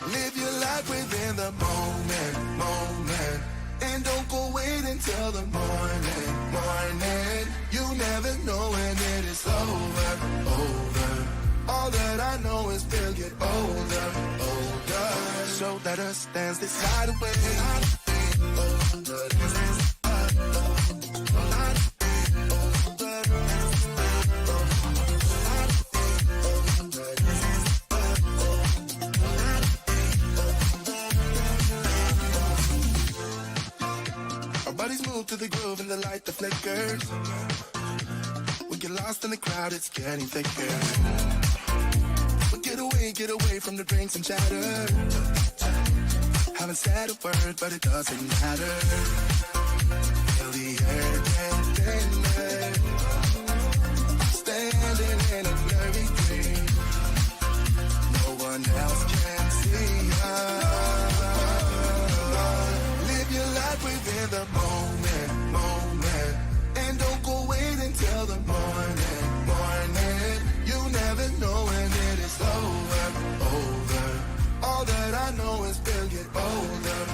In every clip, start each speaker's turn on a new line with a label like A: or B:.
A: Live your life within the moment. And don't go wait until the morning. You never know when it is over. All that I know is we'll get older. So let us dance this night away. Our bodies move to the groove and the light that flickers. We get lost in the crowd, it's getting thicker. But get away from the drinks and chatter. Haven't said a word, but it doesn't matter. Feel the air get thinner. Standing in a blurry dream. No one else can see us. Live your life within the moment. And don't go wait until the morning. You never know when it is over. All that I know is we'll get older.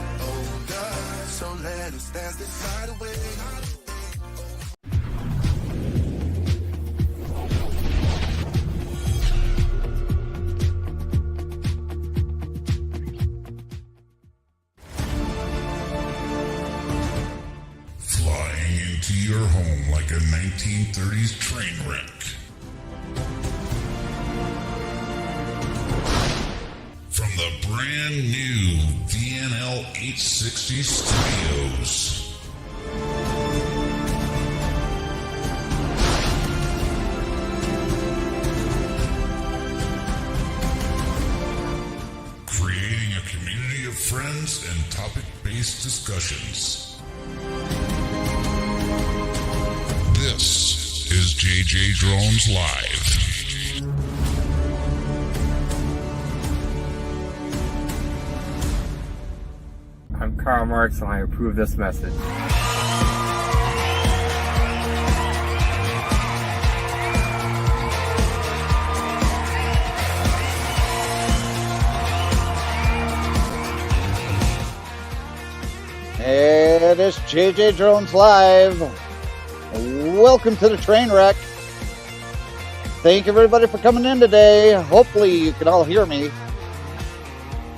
A: So let us dance this night away.
B: Flying into your home like a 1930s train wreck. From the brand new VNL 860 studios. Creating a community of friends and topic-based discussions. This is JJDrones Live.
C: I'm Karl Marx and I approve this message.
D: It is JJDrones Live. Welcome to the train wreck. Thank you everybody for coming in today. Hopefully you can all hear me.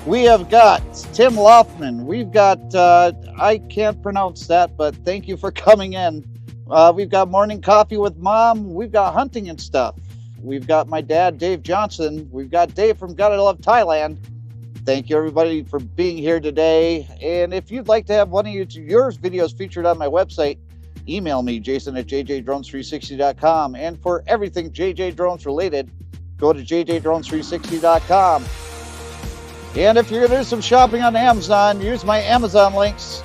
D: We have got Tim Loffman. We've got, I can't pronounce that, but thank you for coming in. We've got Morning Coffee with Mom. We've got hunting and stuff. We've got my dad, Dave Johnson. We've got Dave from Gotta Love Thailand. Thank you everybody for being here today. And if you'd like to have one of your videos featured on my website, email me, Jason at JJDrones360.com. And for everything JJ Drones related, go to JJDrones360.com. And if you're going to do some shopping on Amazon, use my Amazon links,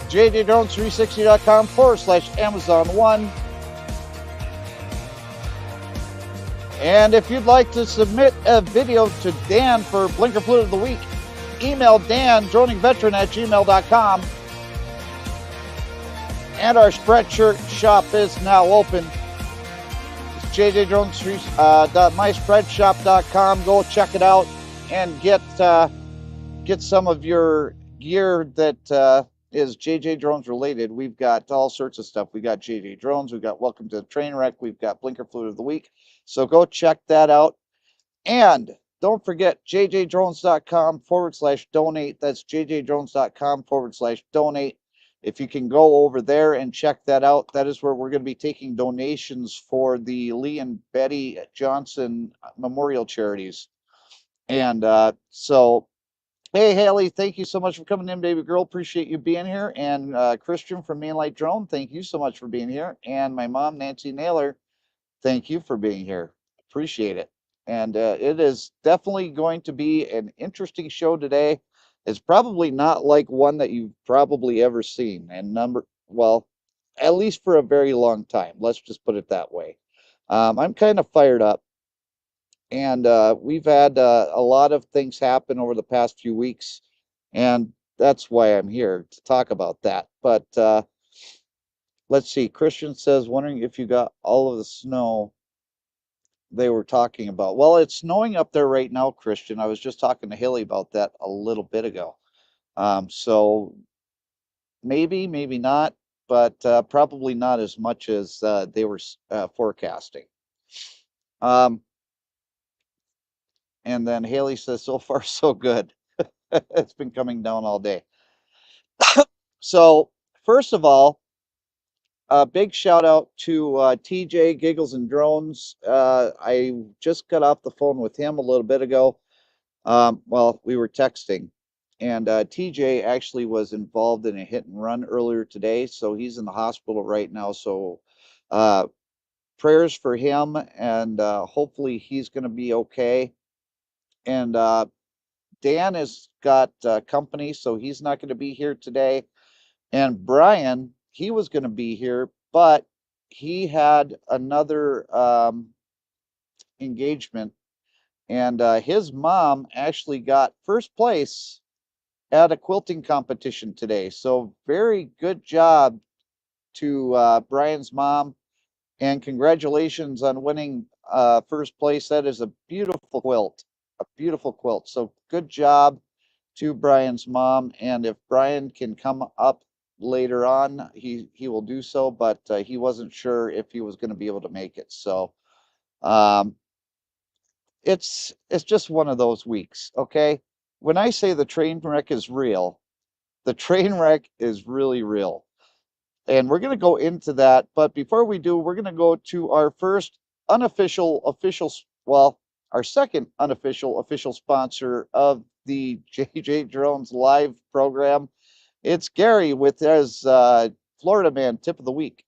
D: JJDrones360.com/Amazon1. And if you'd like to submit a video to Dan for Blinker Flute of the Week, email Dan, droningveteran@gmail.com. And our Spreadshirt shop is now open. It's JJDrones.myspreadshop.com. Go check it out and get some of your gear that is JJ Drones related. We've got all sorts of stuff. We got JJ Drones. We've got Welcome to the Trainwreck. We've got Blinker Flute of the Week. So go check that out. And don't forget jjdrones.com/donate. That's jjdrones.com/donate. If you can go over there and check that out, that is where we're going to be taking donations for the Lee and Betty Johnson Memorial Charities. And so, hey, Haley, thank you so much for coming in, baby girl. Appreciate you being here. And Christian from Mainlight Drone, thank you so much for being here. And my mom, Nancy Naylor, thank you for being here. Appreciate it. And it is definitely going to be an interesting show today. It's probably not like one that you've probably ever seen. And well, at least for a very long time. Let's just put it that way. I'm kind of fired up. And we've had a lot of things happen over the past few weeks. And that's why I'm here to talk about that. But let's see. Christian says, wondering if you got all of the snow they were talking about. Well, it's snowing up there right now, Christian. I was just talking to Haley about that a little bit ago. So maybe, maybe not, but probably not as much as they were forecasting. And then Haley says, so far, so good. It's been coming down all day. So, first of all, a big shout out to TJ Giggles and Drones. I just got off the phone with him a little bit ago. Well, we were texting, and TJ actually was involved in a hit and run earlier today, so he's in the hospital right now. So, prayers for him, and hopefully he's going to be okay. And Dan has got company, so he's not going to be here today. And Brian, he was going to be here, but he had another engagement, and his mom actually got first place at a quilting competition today. So very good job to Brian's mom, and congratulations on winning first place. That is a beautiful quilt, a beautiful quilt. So good job to Brian's mom, and if Brian can come up later on, he will do so, but he wasn't sure if he was going to be able to make it. So it's just one of those weeks, okay? When I say the train wreck is real, the train wreck is really real. And we're going to go into that, but before we do, we're going to go to our first well, our second unofficial official sponsor of the JJDrones live program. It's Gary with his Florida Man tip of the week.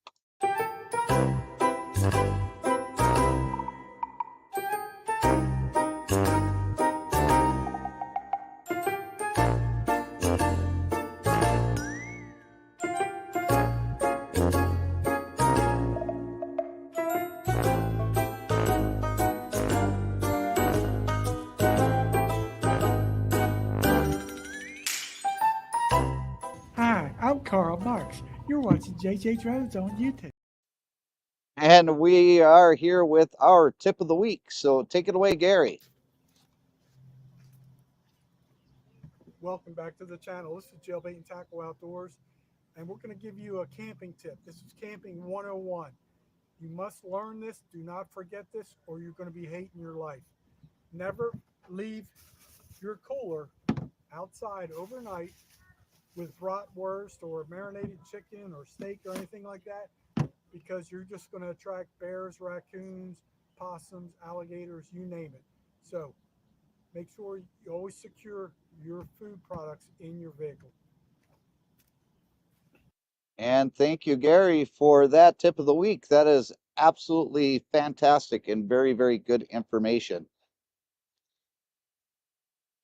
E: Hi, I'm Carl Marks. You're watching JJDrones on YouTube.
D: And we are here with our tip of the week. So take it away, Gary.
E: Welcome back to the channel. This is Jailbait and Tackle Outdoors, and we're going to give you a camping tip. This is Camping 101. You must learn this. Do not forget this, or you're going to be hating your life. Never leave your cooler outside overnight with bratwurst or marinated chicken or steak or anything like that, because you're just going to attract bears, raccoons, possums, alligators, you name it. So make sure you always secure your food products in your vehicle.
D: And thank you, Gary, for that tip of the week. That is absolutely fantastic and very, very good information.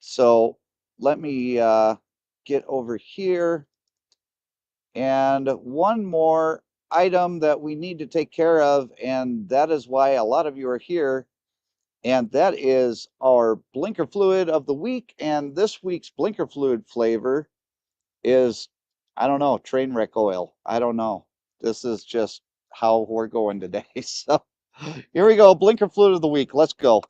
D: So let me get over here. And one more item that we need to take care of, and that is why a lot of you are here, and that is our blinker fluid of the week. And this week's blinker fluid flavor is, I don't know, train wreck oil. I don't know. This is just how we're going today. So here we go, blinker fluid of the week. Let's go.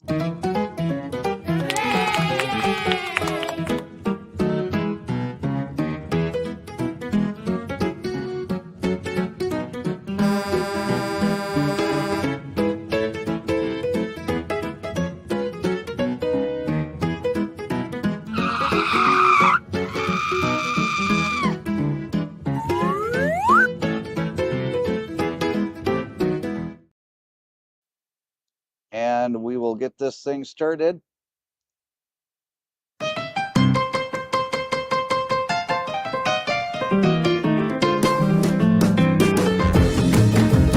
D: And we will get this thing started.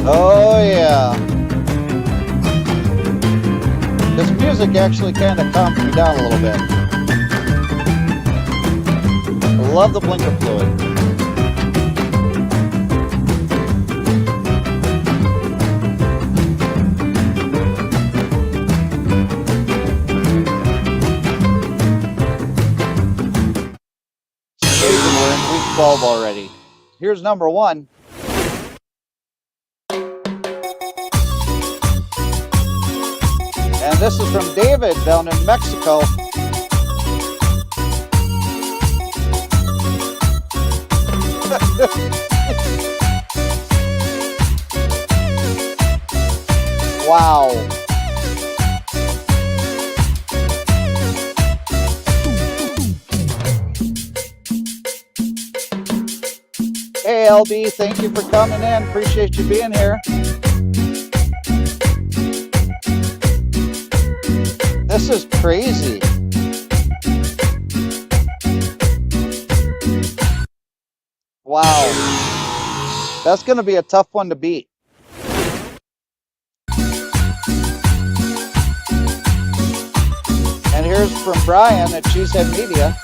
D: Oh yeah. This music actually kind of calms me down a little bit. I love the blinker fluid. We're in week 12 already. Here's number 1. And this is from David down in Mexico. Wow. Hey, LB, thank you for coming in. Appreciate you being here. This is crazy. Wow. That's going to be a tough one to beat. And here's from Brian at Cheesehead Media.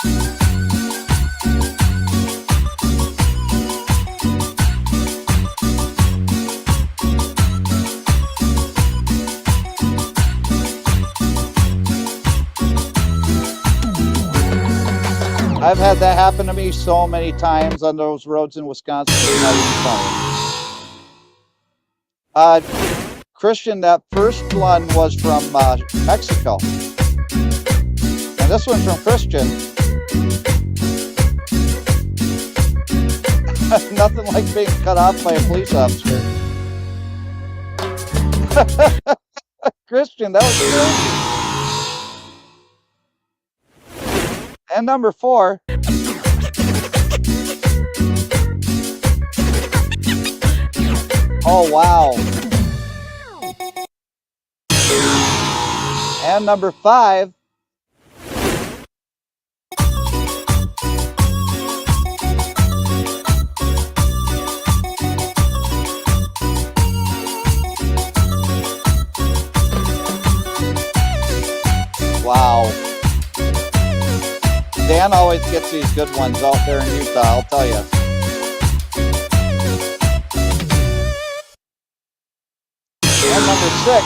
D: I've had that happen to me so many times on those roads in Wisconsin. It's not even funny. Christian, that first one was from Mexico. And this one's from Christian. Nothing like being cut off by a police officer. Christian, that was crazy. And number 4. Oh, wow. And number 5. Wow. Dan always gets these good ones out there in Utah, I'll tell you. And number 6.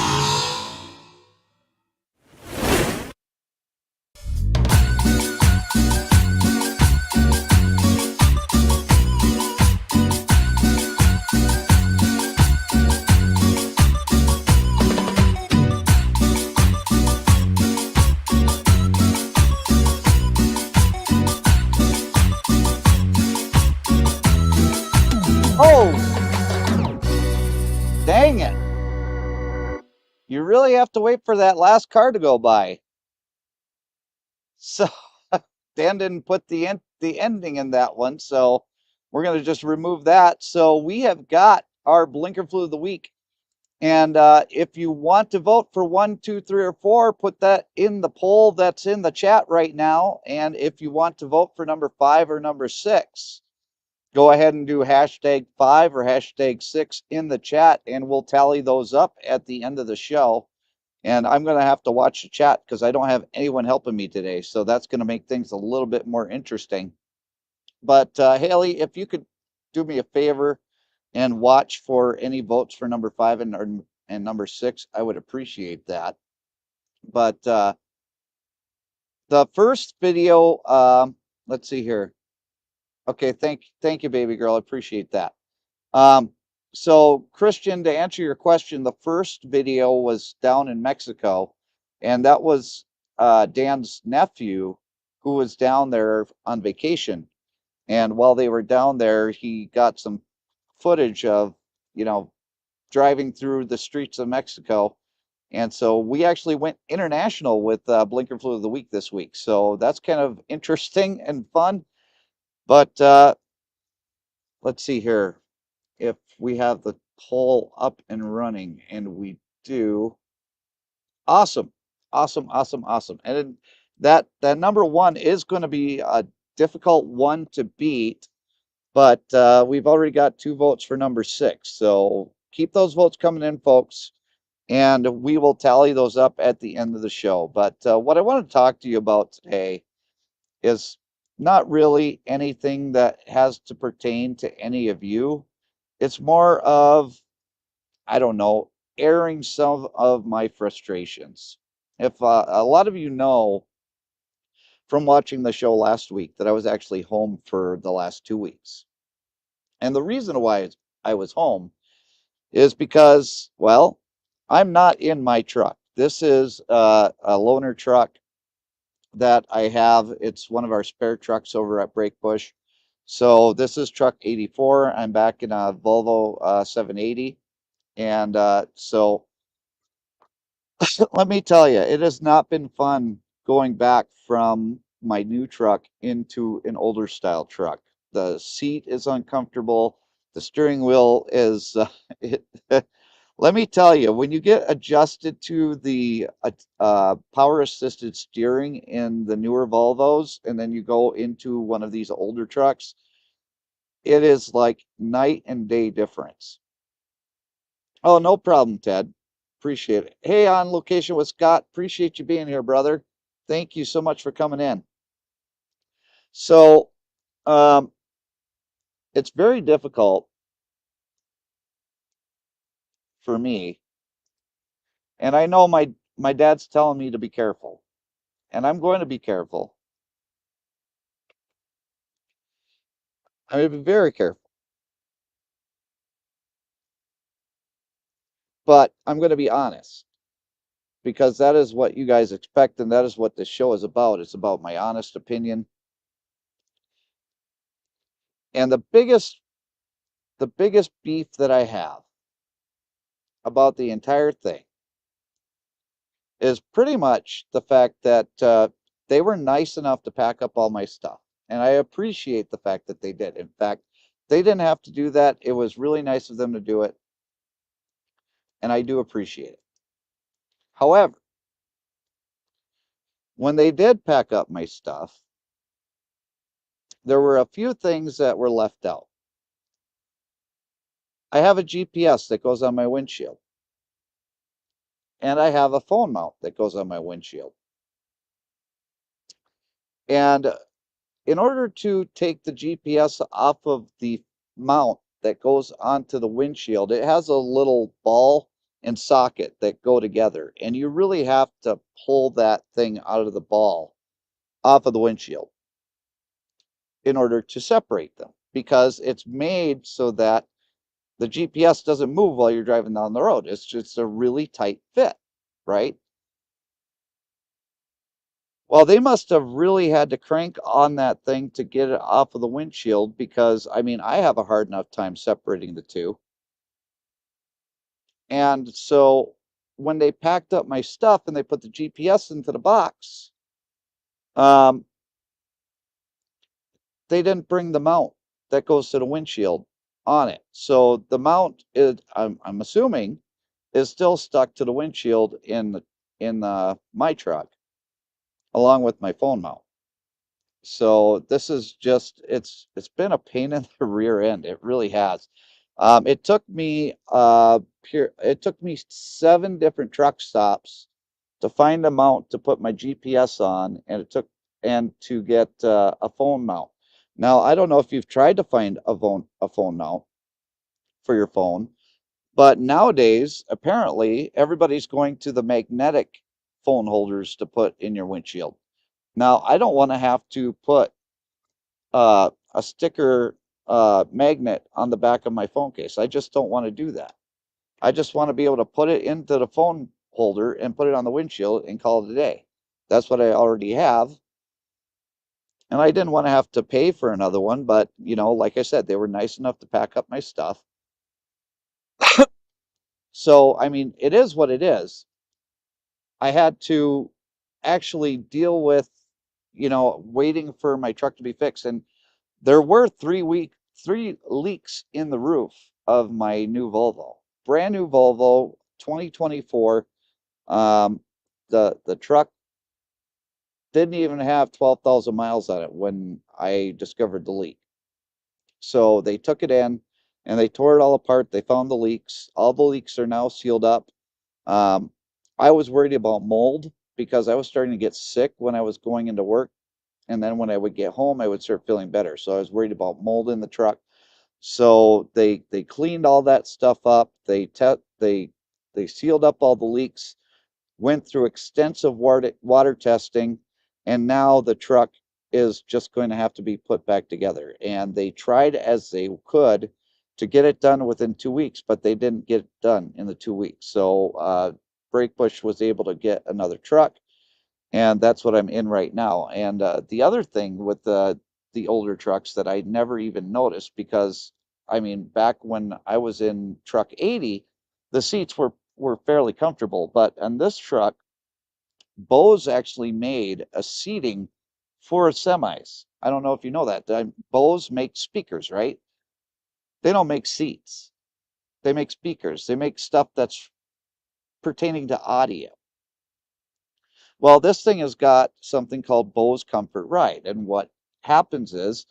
D: Oh, dang it. You really have to wait for that last car to go by. So Dan didn't put the ending in that one, so we're going to just remove that. So we have got our blinker flu of the week. And if you want to vote for 1, 2, 3, or 4, put that in the poll that's in the chat right now. And if you want to vote for number 5 or number 6, go ahead and do hashtag 5 or hashtag 6 in the chat, and we'll tally those up at the end of the show. And I'm going to have to watch the chat because I don't have anyone helping me today. So that's going to make things a little bit more interesting. But Haley, if you could do me a favor and watch for any votes for number 5 and number 6, I would appreciate that. But the first video, let's see here. Okay, thank you, baby girl. I appreciate that. So Christian, to answer your question, the first video was down in Mexico, and that was Dan's nephew who was down there on vacation. And while they were down there, he got some footage of, driving through the streets of Mexico. And so we actually went international with Blinker Flu of the Week this week. So that's kind of interesting and fun. But let's see here if we have the poll up and running, and we do. Awesome. And that number 1 is going to be a difficult one to beat, but we've already got 2 votes for number 6. So keep those votes coming in, folks, and we will tally those up at the end of the show. But what I want to talk to you about today is not really anything that has to pertain to any of you. It's more of, I don't know, airing some of my frustrations. If a lot of you know from watching the show last week that I was actually home for the last 2 weeks. And the reason why I was home is because, well, I'm not in my truck. This is a loaner truck that I have. It's one of our spare trucks over at Breakbush. So this is truck 84. I'm back in a Volvo 780. And so let me tell you, it has not been fun going back from my new truck into an older style truck. The seat is uncomfortable. The steering wheel is, it, let me tell you, when you get adjusted to the power assisted steering in the newer Volvos, and then you go into one of these older trucks, it is like night and day difference. Oh, no problem, Ted. Appreciate it. Hey, on location with Scott. Appreciate you being here, brother. Thank you so much for coming in. So, um, it's very difficult for me, and I know my dad's telling me to be careful, and I'm going to be careful. I'm going to be very careful, but I'm going to be honest because that is what you guys expect, and that is what this show is about. It's about my honest opinion. And the biggest beef that I have about the entire thing is pretty much the fact that they were nice enough to pack up all my stuff. And I appreciate the fact that they did. In fact, they didn't have to do that. It was really nice of them to do it. And I do appreciate it. However, when they did pack up my stuff, there were a few things that were left out. I have a GPS that goes on my windshield. And I have a phone mount that goes on my windshield. And in order to take the GPS off of the mount that goes onto the windshield, it has a little ball and socket that go together. And you really have to pull that thing out of the ball off of the windshield in order to separate them because it's made so that the GPS doesn't move while you're driving down the road. It's just a really tight fit, right? Well, they must have really had to crank on that thing to get it off of the windshield because, I mean, I have a hard enough time separating the two. And so when they packed up my stuff and they put the GPS into the box, um, they didn't bring the mount that goes to the windshield on it. So the mount is, I'm assuming, is still stuck to the windshield in my truck, along with my phone mount. So this is just it's been a pain in the rear end. It really has. It took me it took me 7 different truck stops to find a mount to put my GPS on, and and to get a phone mount. Now I don't know if you've tried to find a phone mount for your phone, but nowadays apparently everybody's going to the magnetic phone holders to put in your windshield. Now I don't want to have to put a sticker magnet on the back of my phone case. I just don't want to do that. I just want to be able to put it into the phone holder and put it on the windshield and call it a day. That's what I already have. And I didn't want to have to pay for another one, but like I said, they were nice enough to pack up my stuff. So, I mean, it is what it is. I had to actually deal with, waiting for my truck to be fixed. And there were 3 leaks in the roof of my new Volvo. Brand new Volvo, 2024. The truck didn't even have 12,000 miles on it when I discovered the leak. So they took it in and they tore it all apart. They found the leaks. All the leaks are now sealed up. Um, I was worried about mold because I was starting to get sick when I was going into work. And then when I would get home, I would start feeling better. So I was worried about mold in the truck. So they cleaned all that stuff up. They sealed up all the leaks, went through extensive water testing, and now the truck is just going to have to be put back together. And they tried as they could to get it done within 2 weeks, but they didn't get it done in the 2 weeks. So Breakbush was able to get another truck, and that's what I'm in right now. And the other thing with the older trucks that I never even noticed, because I mean, back when I was in truck 80, the seats were fairly comfortable, but on this truck, Bose actually made a seating for semis. I don't know if you know that. Bose makes speakers, right? They don't make seats. They make speakers. They make stuff that's pertaining to audio. Well, this thing has got something called Bose Comfort Ride, and what happens is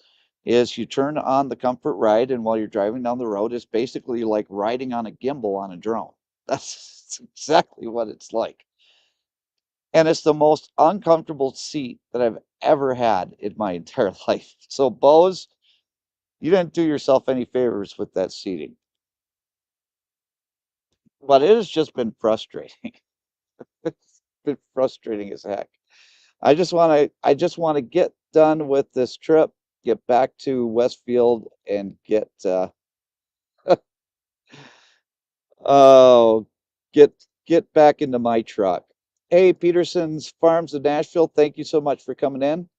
D: you turn on the Comfort Ride, and while you're driving down the road, it's basically like riding on a gimbal on a drone. That's exactly what it's like. And it's the most uncomfortable seat that I've ever had in my entire life. So Bose, you didn't do yourself any favors with that seating. But it has just been frustrating. It's been frustrating as heck. I just want to get done with this trip, get back to Westfield and oh get back into my truck. Hey, Peterson's Farms of Nashville, thank you so much for coming in.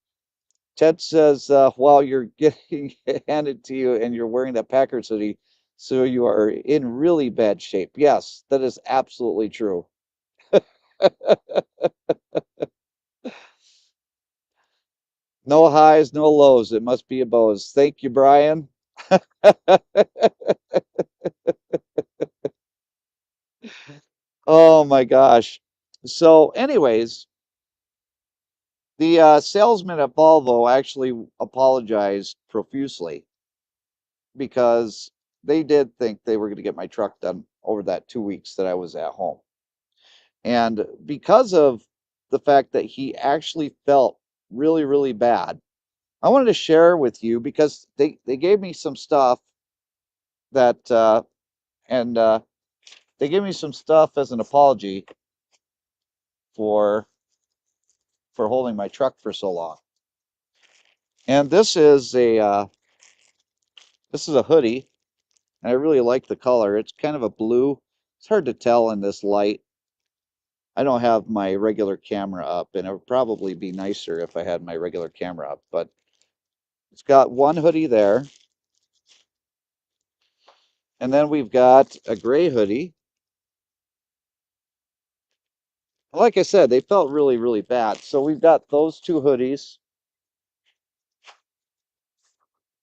D: Ted says, while you're getting handed to you and you're wearing that Packers hoodie, so you are in really bad shape. Yes, that is absolutely true. No highs, no lows. It must be a Bose. Thank you, Brian. Oh my gosh. So, anyways, the salesman at Volvo actually apologized profusely because they did think they were going to get my truck done over that 2 weeks that I was at home. And because of the fact that he actually felt really, really bad, I wanted to share with you because they gave me some stuff that, and they gave me some stuff as an apology for holding my truck for so long. And this is a hoodie, and I really like the color. It's kind of a blue. It's hard to tell in this light. I don't have my regular camera up, and it would probably be nicer if I had my regular camera up, but it's got one hoodie there. And then we've got a gray hoodie. Like I said, they felt really, really bad. So we've got those two hoodies.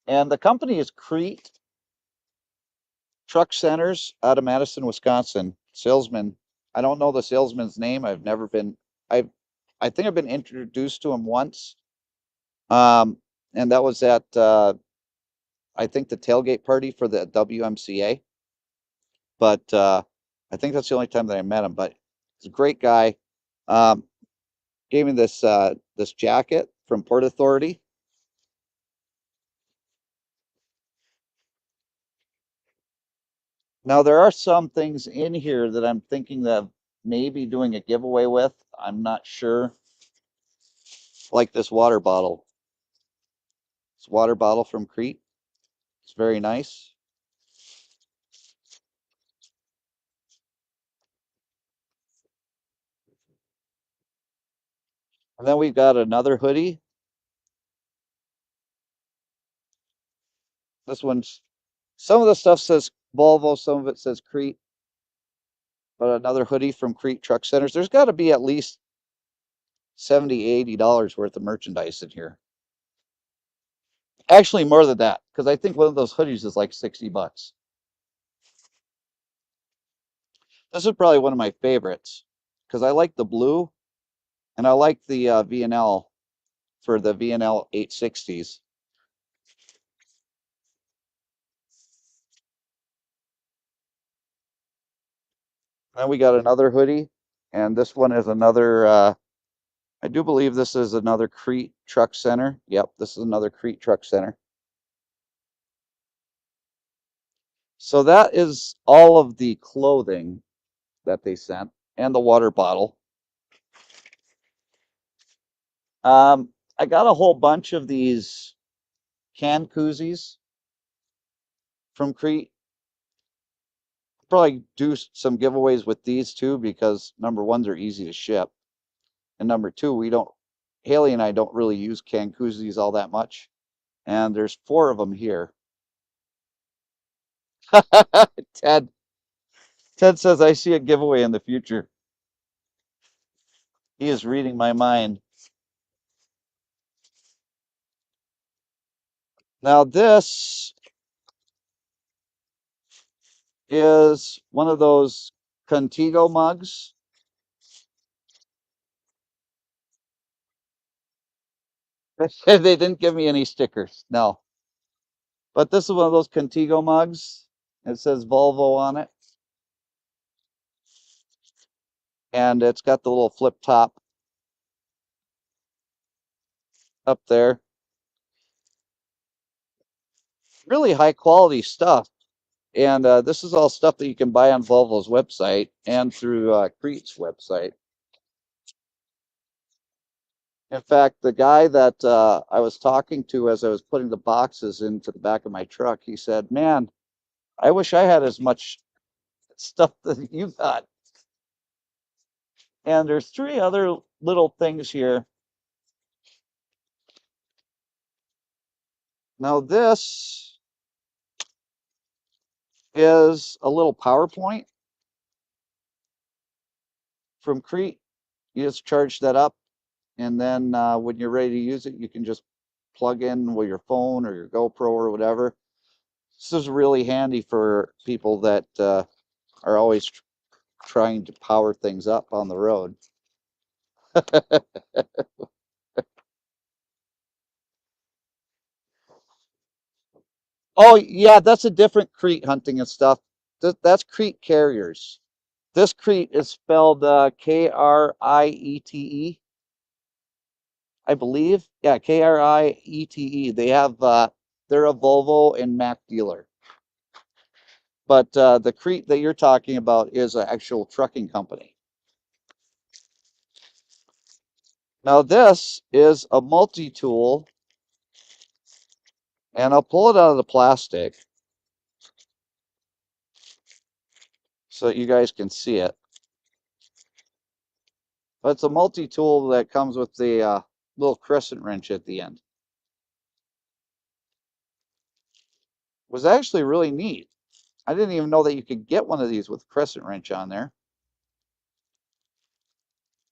D: And the company is Crete Truck Centers out of Madison, Wisconsin. Salesman. I don't know the salesman's name. I've never been. I think I've been introduced to him once. And that was at I think the tailgate party for the WMCA. But I think that's the only time that I met him. But he's a great guy. Um, Gave me this jacket from Port Authority. Now there are some things in here that I'm thinking of maybe doing a giveaway with. I'm not sure. Like this water bottle. This water bottle from Crete. It's very nice. And then we've got another hoodie. This one's some of the stuff says Volvo, some of it says Crete, but another hoodie from Crete Truck Centers. There's got to be at least $70, $80 worth of merchandise in here. Actually, more than that, because I think one of those hoodies is like 60 bucks. This is probably one of my favorites because I like the blue and I like the V&L for the V&L 860s. Then we got another hoodie, and this one is another, I do believe this is another Crete Truck Center. Yep, this is another Crete Truck Center. So that is all of the clothing that they sent and the water bottle. I got a whole bunch of these can koozies from Crete, probably do some giveaways with these too, because number one, they're easy to ship. And number two, Haley and I don't really use can koozies all that much. And there's 4 of them here. Ted says, I see a giveaway in the future. He is reading my mind. Now this is one of those Contigo mugs. They didn't give me any stickers, no. But this is one of those Contigo mugs. It says Volvo on it. And it's got the little flip top up there. Really high quality stuff. And this is all stuff that you can buy on Volvo's website and through Crete's website. In fact, the guy that I was talking to as I was putting the boxes into the back of my truck, he said, man, I wish I had as much stuff that you got. And there's 3 other little things here. Now this is a little PowerPoint from Crete. You just charge that up, and then when you're ready to use it, you can just plug in with your phone or your GoPro or whatever. This is really handy for people that are always trying to power things up on the road. Oh yeah, that's a different Crete hunting and stuff. That's Crete Carriers. This Crete is spelled Kriete, I believe. Yeah, Kriete. They have they're a Volvo and Mack dealer. But the Crete that you're talking about is an actual trucking company. Now this is a multi-tool, and I'll pull it out of the plastic so that you guys can see it. But it's a multi-tool that comes with the little crescent wrench at the end. It was actually really neat. I didn't even know that you could get one of these with a crescent wrench on there.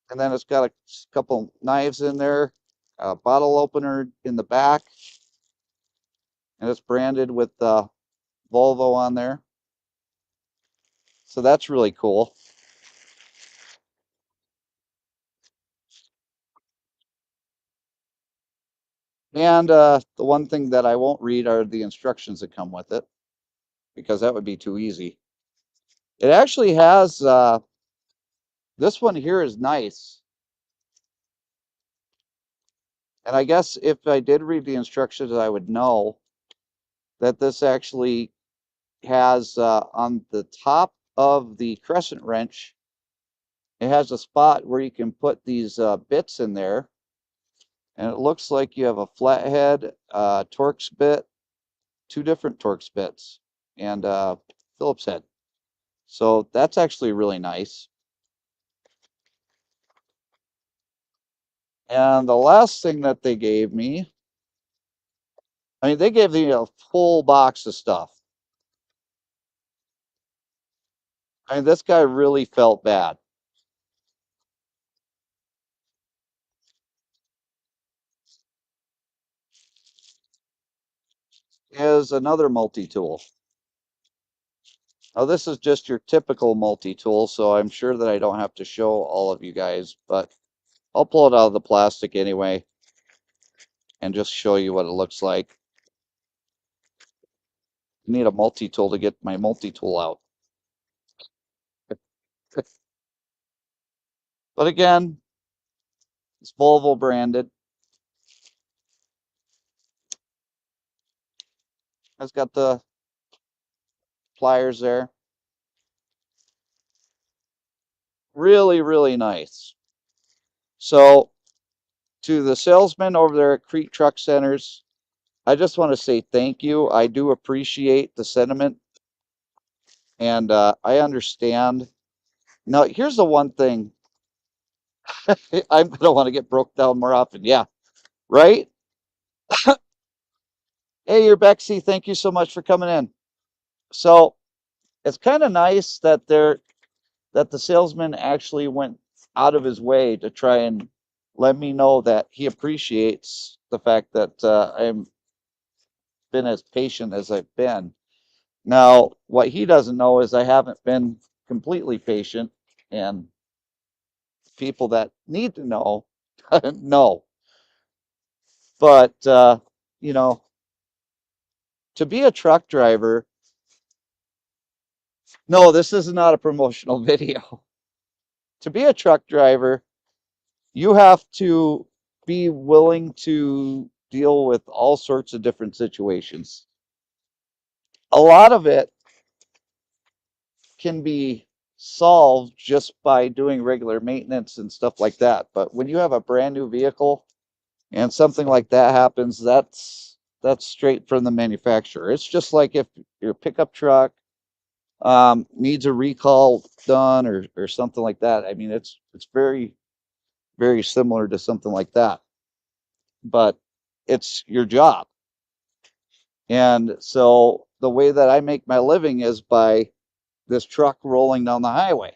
D: And then it's got a couple knives in there, a bottle opener in the back, and it's branded with Volvo on there. So that's really cool. And the one thing that I won't read are the instructions that come with it, because that would be too easy. It actually has, this one here is nice. And I guess if I did read the instructions, I would know that this actually has on the top of the crescent wrench, it has a spot where you can put these bits in there. And it looks like you have a flathead, Torx bit, 2 different Torx bits, and Phillips head. So that's actually really nice. And the last thing that they gave me, I mean, they gave me a full box of stuff. I mean, this guy really felt bad. Is another multi-tool. Now this is just your typical multi-tool, so I'm sure that I don't have to show all of you guys, but I'll pull it out of the plastic anyway and just show you what it looks like. I need a multi-tool to get my multi-tool out. But again, it's Volvo branded. It's got the pliers there. Really, really nice. So to the salesman over there at Crete Truck Centers, I just want to say thank you. I do appreciate the sentiment. And I understand. Now, here's the one thing I'm going to want to get broke down more often. Yeah, right? Hey, you're Bexy. Thank you so much for coming in. So it's kind of nice that the salesman actually went out of his way to try and let me know that he appreciates the fact that I've been as patient as I've been. Now, what he doesn't know is I haven't been completely patient, and people that need to know know. But you know, to be a truck driver, no, this is not a promotional video. To be a truck driver, you have to be willing to deal with all sorts of different situations. A lot of it can be solved just by doing regular maintenance and stuff like that. But when you have a brand new vehicle and something like that happens, that's straight from the manufacturer. It's just like if your pickup truck needs a recall done or something like that. I mean, it's very, very similar to something like that, but it's your job. And so the way that I make my living is by this truck rolling down the highway.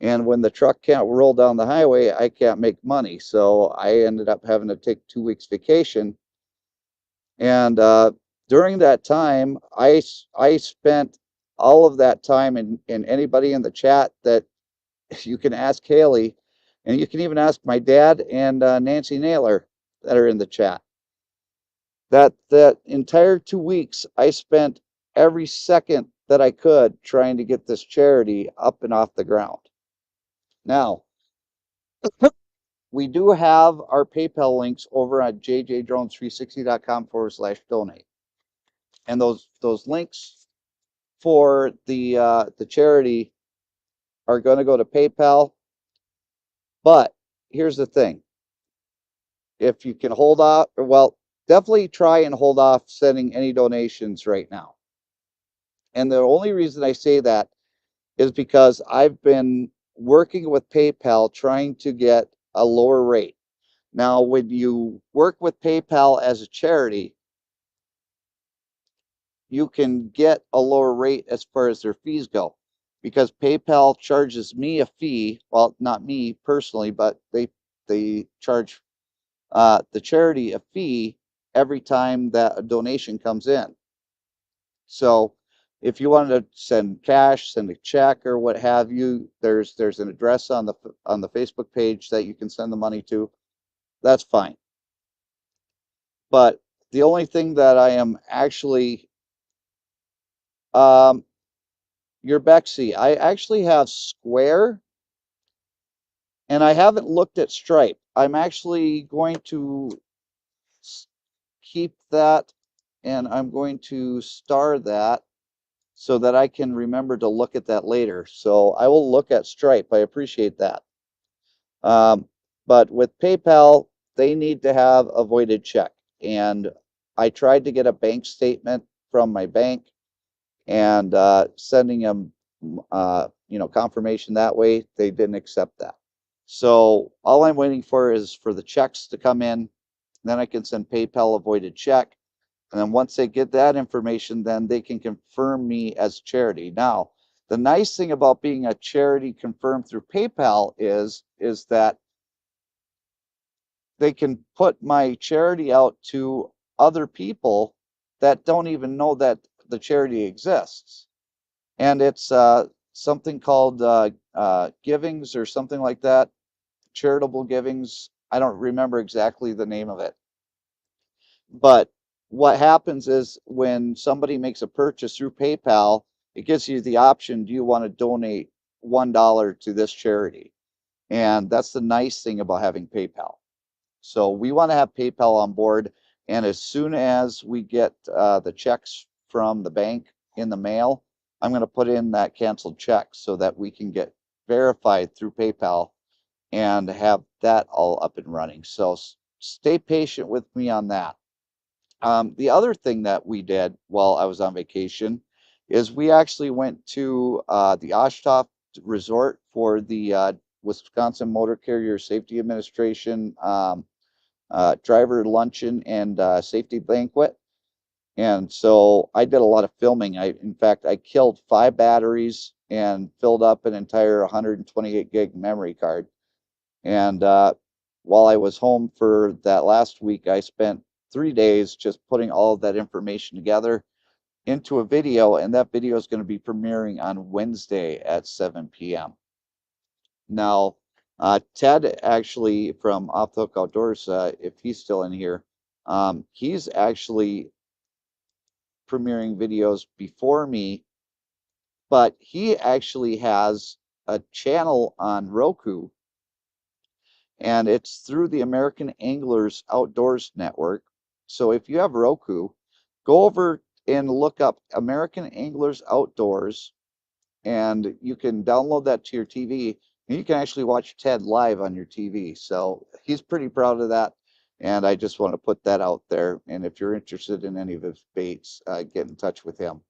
D: And when the truck can't roll down the highway, I can't make money. So I ended up having to take 2 weeks vacation. And during that time, I spent all of that time, and anybody in the chat that you can ask Haley, and you can even ask my dad and Nancy Naylor that are in the chat. That entire 2 weeks, I spent every second that I could trying to get this charity up and off the ground. Now, we do have our PayPal links over at jjdrones360.com/donate. And those links for the charity are going to go to PayPal. But here's the thing. If you can hold off, well, definitely try and hold off sending any donations right now. And the only reason I say that is because I've been working with PayPal trying to get a lower rate. Now, when you work with PayPal as a charity, you can get a lower rate as far as their fees go, because PayPal charges me a fee. Well, not me personally, but they charge the charity a fee every time that a donation comes in. So if you wanted to send cash, send a check, or what have you, there's an address on the Facebook page that you can send the money to. That's fine. But the only thing that I am actually, your Bexy, I actually have Square, and I haven't looked at Stripe. I'm actually going to keep that, and I'm going to star that so that I can remember to look at that later. So I will look at Stripe. I appreciate that. But with PayPal, they need to have a voided check. And I tried to get a bank statement from my bank and sending them, confirmation that way. They didn't accept that. So all I'm waiting for is for the checks to come in. Then I can send PayPal a voided check. And then once they get that information, then they can confirm me as charity. Now, the nice thing about being a charity confirmed through PayPal is that they can put my charity out to other people that don't even know that the charity exists. And it's something called givings or something like that, charitable givings. I don't remember exactly the name of it. But what happens is when somebody makes a purchase through PayPal, it gives you the option, do you want to donate $1 to this charity? And that's the nice thing about having PayPal. So we want to have PayPal on board. And as soon as we get the checks from the bank in the mail, I'm going to put in that canceled check so that we can get verified through PayPal and have that all up and running. So stay patient with me on that. The other thing that we did while I was on vacation is we actually went to the Oshkosh Resort for the Wisconsin Motor Carrier Safety Administration driver luncheon and safety banquet. And so I did a lot of filming. In fact, I killed 5 batteries and filled up an entire 128 gig memory card. And while I was home for that last week, I spent 3 days just putting all of that information together into a video, and that video is going to be premiering on Wednesday at 7 p.m. Now, Ted actually from Off the Hook Outdoors, if he's still in here, he's actually premiering videos before me, but he actually has a channel on Roku, and it's through the American Anglers Outdoors Network. So if you have Roku, go over and look up American Anglers Outdoors, and you can download that to your TV, and you can actually watch Ted live on your TV. So he's pretty proud of that, and I just want to put that out there. And if you're interested in any of his baits, get in touch with him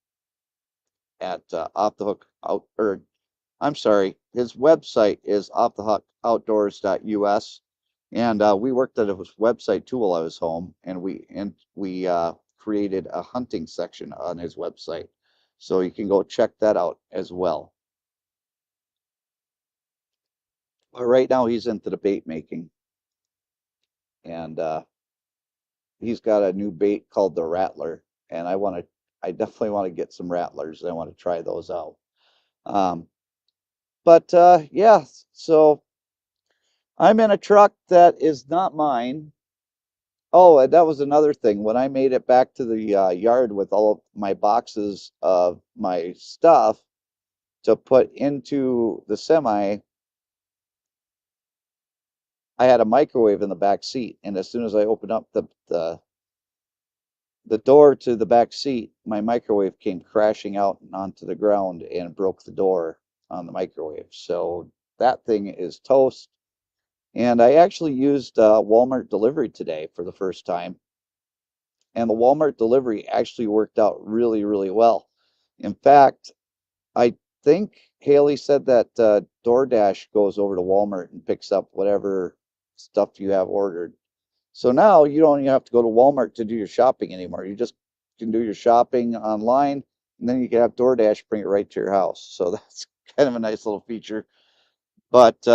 D: at Off the Hook Out, or I'm sorry, his website is offthehookoutdoors.us, and we worked at his website too while I was home, and we created a hunting section on his website, so you can go check that out as well. But right now he's into the bait making, and he's got a new bait called the Rattler, and I definitely want to get some rattlers. I want to try those out. But yeah, so I'm in a truck that is not mine. Oh, and that was another thing. When I made it back to the yard with all of my boxes of my stuff to put into the semi, I had a microwave in the back seat, and as soon as I opened up the door to the back seat, my microwave came crashing out and onto the ground and broke the door on the microwave. So that thing is toast. And I actually used Walmart delivery today for the first time. And the Walmart delivery actually worked out really, really well. In fact, I think Haley said that DoorDash goes over to Walmart and picks up whatever stuff you have ordered. So now you don't even have to go to Walmart to do your shopping anymore. You just can do your shopping online, and then you can have DoorDash bring it right to your house. So that's kind of a nice little feature. But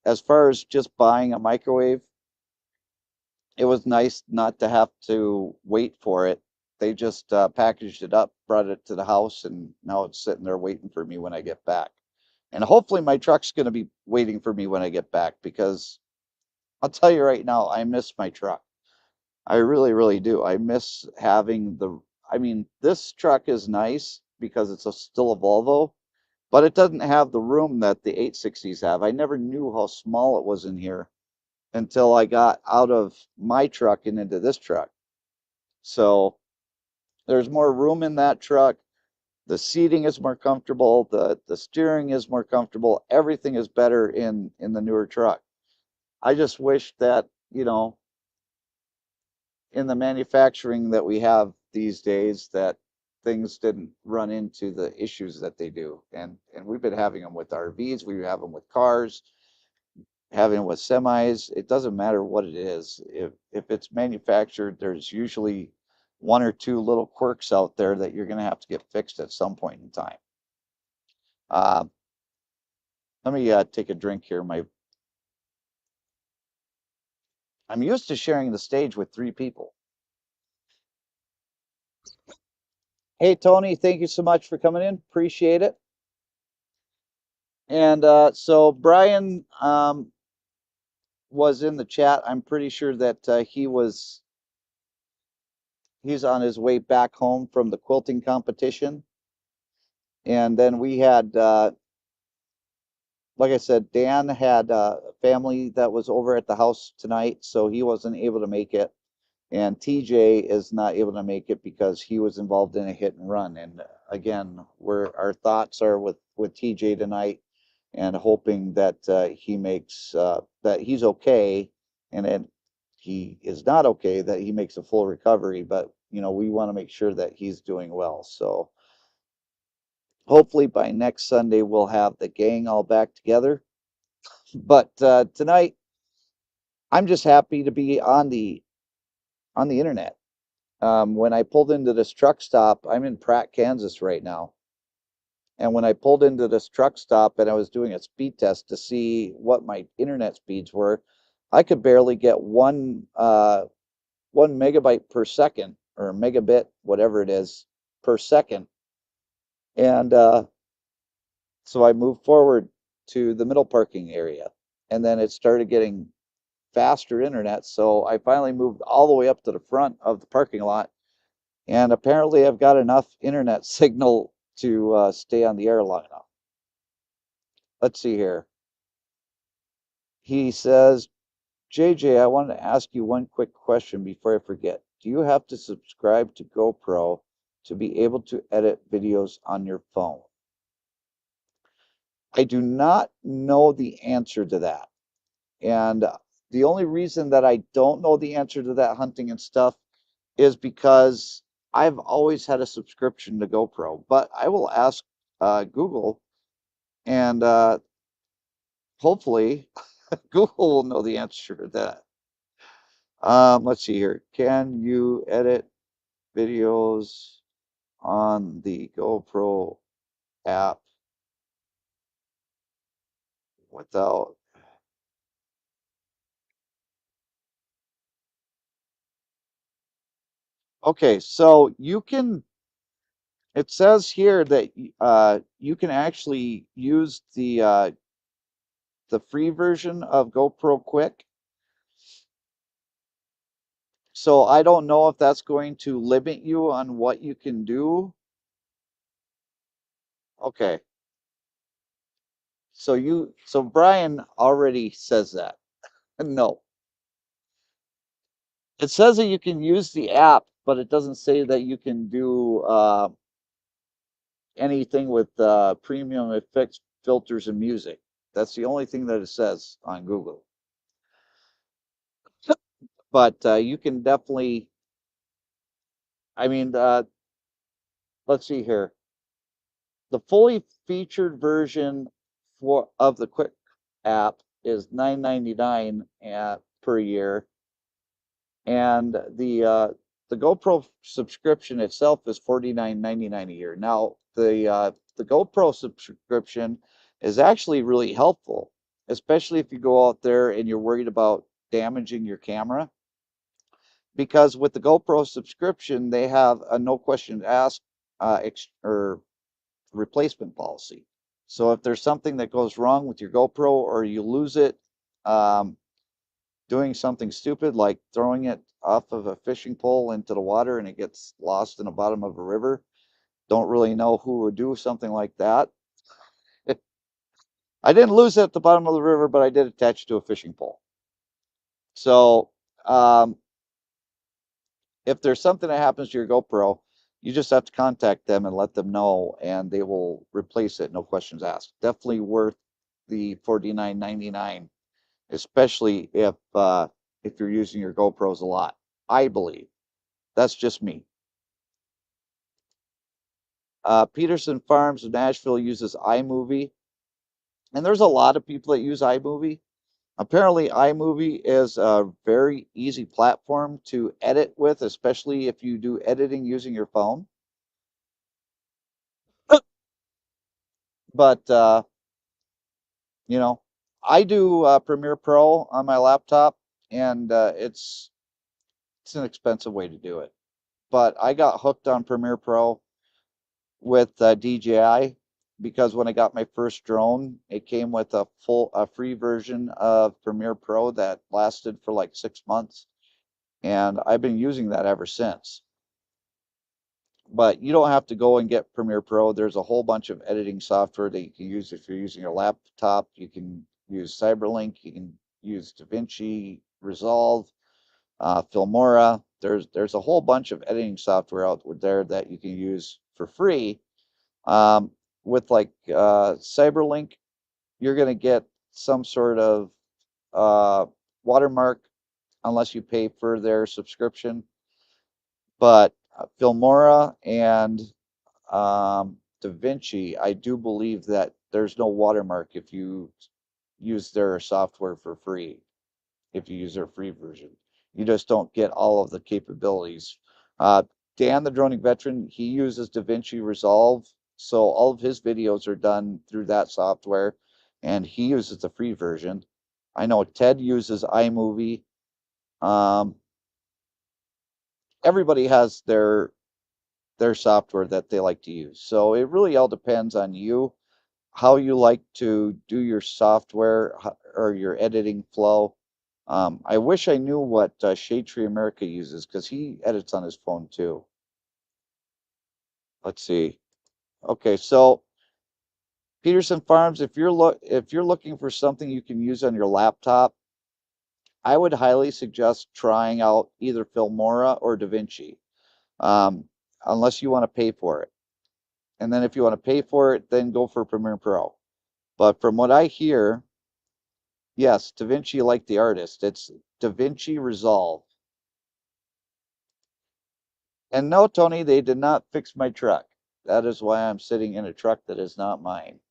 D: as far as just buying a microwave, it was nice not to have to wait for it. They just packaged it up, brought it to the house, and now it's sitting there waiting for me when I get back. And hopefully my truck's going to be waiting for me when I get back, because I'll tell you right now, I miss my truck. I really, really do. I miss having I mean, this truck is nice because it's still a Volvo, but it doesn't have the room that the 860s have. I never knew how small it was in here until I got out of my truck and into this truck. So there's more room in that truck. The seating is more comfortable. The steering is more comfortable. Everything is better in the newer truck. I just wish that, in the manufacturing that we have these days, that things didn't run into the issues that they do. And we've been having them with RVs, we have them with cars, having them with semis. It doesn't matter what it is. If it's manufactured, there's usually one or two little quirks out there that you're going to have to get fixed at some point in time. Let me take a drink here. I'm used to sharing the stage with 3 people. Hey, Tony, thank you so much for coming in. Appreciate it. And so Brian was in the chat. I'm pretty sure that he's on his way back home from the quilting competition. And then we had, like I said, Dan had a family that was over at the house tonight, so he wasn't able to make it. And TJ is not able to make it because he was involved in a hit and run. And again, our thoughts are with TJ tonight, and hoping that that he's okay, and then he is not okay, that he makes a full recovery. But we want to make sure that he's doing well. So hopefully by next Sunday we'll have the gang all back together. But tonight I'm just happy to be on the internet. When I pulled into this truck stop, I'm in Pratt, Kansas right now. And when I pulled into this truck stop and I was doing a speed test to see what my internet speeds were, I could barely get 1 megabyte per second or megabit, whatever it is, per second. And so I moved forward to the middle parking area, and then it started getting faster internet. So I finally moved all the way up to the front of the parking lot, and apparently I've got enough internet signal to stay on the air long enough. Let's see here. He says, JJ, I wanted to ask you one quick question before I forget. Do you have to subscribe to GoPro to be able to edit videos on your phone? I do not know the answer to that. And the only reason that I don't know the answer to that, hunting and stuff, is because I've always had a subscription to GoPro. But I will ask Google, and hopefully Google will know the answer to that. Let's see here. Can you edit videos on the GoPro app without? Okay, so you can. It says here that you can actually use the free version of GoPro Quick. So I don't know if that's going to limit you on what you can do. Okay. So Brian already says that. No. It says that you can use the app, but it doesn't say that you can do anything with premium effects, filters, and music. That's the only thing that it says on Google. But you can definitely, I mean, let's see here. The fully featured version of the Quick app is $9.99 per year, and the GoPro subscription itself is $49.99 a year. Now, the GoPro subscription is actually really helpful, especially if you go out there and you're worried about damaging your camera, because with the GoPro subscription, they have a no questions asked or replacement policy. So if there's something that goes wrong with your GoPro or you lose it, um, doing something stupid like throwing it off of a fishing pole into the water and it gets lost in the bottom of a river, don't really know who would do something like that. I didn't lose it at the bottom of the river, but I did attach it to a fishing pole. So um, if there's something that happens to your GoPro, you just have to contact them and let them know, and they will replace it, no questions asked. Definitely worth the $49.99, especially if you're using your GoPros a lot. I believe that's just me. Peterson Farms of Nashville uses iMovie, and there's a lot of people that use iMovie. Apparently, iMovie is a very easy platform to edit with, especially if you do editing using your phone. But you know, I do Premiere Pro on my laptop, and it's an expensive way to do it. But I got hooked on Premiere Pro with DJI because when I got my first drone, it came with a free version of Premiere Pro that lasted for like 6 months, and I've been using that ever since. But you don't have to go and get Premiere Pro. There's a whole bunch of editing software that you can use if you're using your laptop. You can use Cyberlink, you can use DaVinci Resolve, Filmora. There's a whole bunch of editing software out there that you can use for free. With like Cyberlink, you're going to get some sort of watermark unless you pay for their subscription. But Filmora and DaVinci, I do believe that there's no watermark if you use their software for free. If you use their free version, you just don't get all of the capabilities. Uh, Dan, the droning veteran, he uses DaVinci Resolve, so all of his videos are done through that software, and he uses the free version. I know Ted uses iMovie. Um, Everybody has their software that they like to use. So it really all depends on you, how you like to do your software or your editing flow. I wish I knew what Shade Tree America uses because he edits on his phone too. Let's see. Okay, so Peterson Farms, if you're looking for something you can use on your laptop, I would highly suggest trying out either Filmora or DaVinci, um, unless you want to pay for it. And then if you want to pay for it, then go for Premiere Pro. But from what I hear, yes, DaVinci like the artist. It's DaVinci Resolve. And no, Tony, they did not fix my truck. That is why I'm sitting in a truck that is not mine.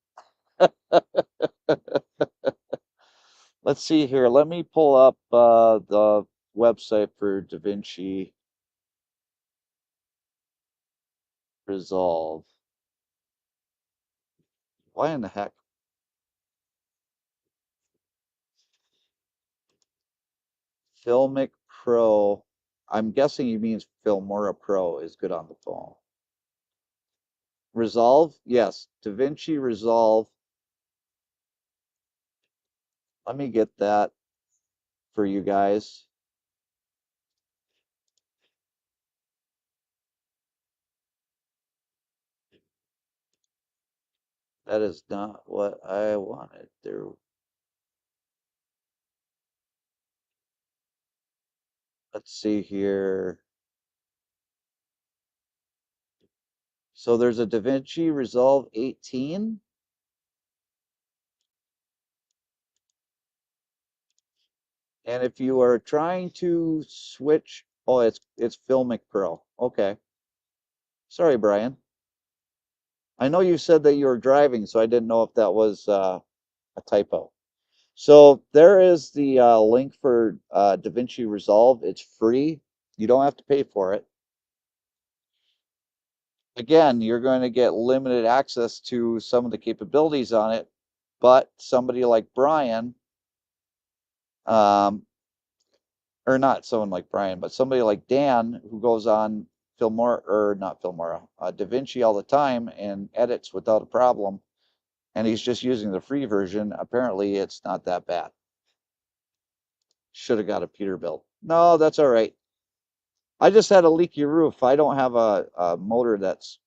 D: Let's see here. Let me pull up the website for DaVinci Resolve. Why in the heck? Filmic Pro. I'm guessing he means Filmora Pro is good on the phone. Resolve? Yes, DaVinci Resolve. Let me get that for you guys. That is not what I wanted. There. Let's see here. So there's a DaVinci Resolve 18. And if you are trying to switch, oh, it's Filmic Pro. Okay. Sorry, Brian. I know you said that you were driving, so I didn't know if that was a typo. So there is the link for DaVinci Resolve. It's free. You don't have to pay for it. Again, you're going to get limited access to some of the capabilities on it, but somebody like Brian, um, or not someone like Brian, but somebody like Dan who goes on Filmora, or not Filmora, DaVinci all the time and edits without a problem, and he's just using the free version. Apparently, it's not that bad. Should have got a Peterbilt. No, that's all right. I just had a leaky roof. I don't have a motor that's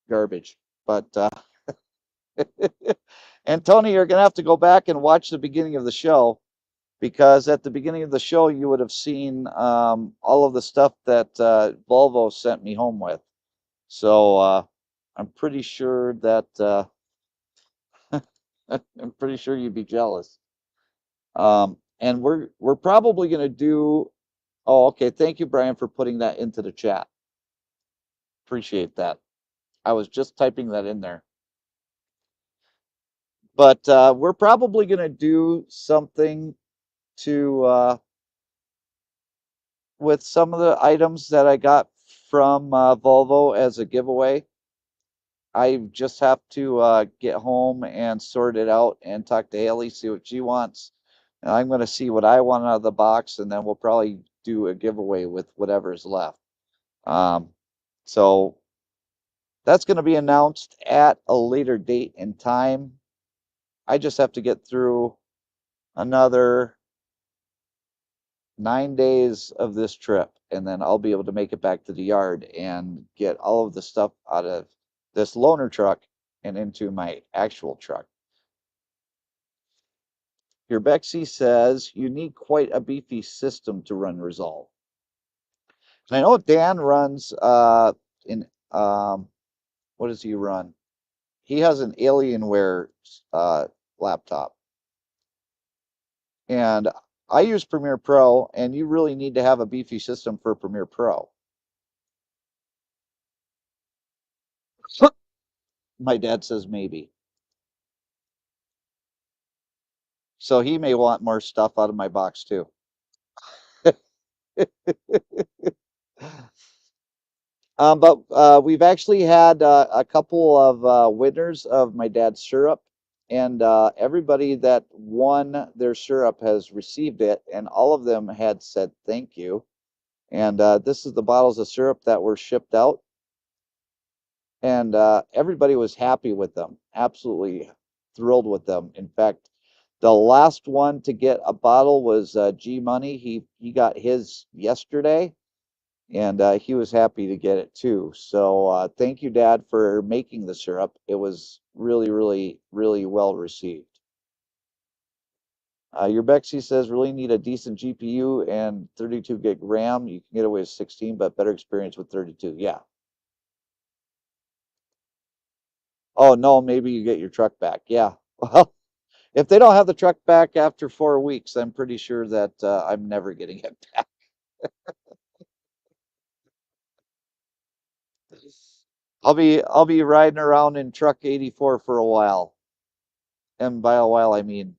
D: garbage, but and Tony, you're gonna have to go back and watch the beginning of the show, because at the beginning of the show you would have seen all of the stuff that Volvo sent me home with. So I'm pretty sure that I'm pretty sure you'd be jealous. And we're probably gonna do. Oh, okay. Thank you, Brian, for putting that into the chat. Appreciate that. I was just typing that in there. But we're probably gonna do something to with some of the items that I got from Volvo as a giveaway. I just have to get home and sort it out and talk to Haley, see what she wants. And I'm going to see what I want out of the box, and then we'll probably do a giveaway with whatever's left. So that's going to be announced at a later date and time. I just have to get through another 9 days of this trip, and then I'll be able to make it back to the yard and get all of the stuff out of this loaner truck and into my actual truck. Your Bexy says you need quite a beefy system to run Resolve. And I know Dan runs in what does he run? He has an Alienware laptop. And I use Premiere Pro, and you really need to have a beefy system for Premiere Pro. My dad says maybe. So he may want more stuff out of my box too. But we've actually had a couple of winners of my dad's syrup, and everybody that won their syrup has received it, and all of them had said thank you. And this is the bottles of syrup that were shipped out, and everybody was happy with them, absolutely thrilled with them. In fact, the last one to get a bottle was G Money. He got his yesterday, and he was happy to get it too. So thank you, Dad, for making the syrup. It was really, really, really well received. Your Bexy says really need a decent GPU and 32 gig RAM. You can get away with 16, but better experience with 32. Yeah. Oh no, maybe you get your truck back. Yeah. Well, if they don't have the truck back after 4 weeks, I'm pretty sure that I'm never getting it back. I'll be riding around in truck 84 for a while. And by a while, I mean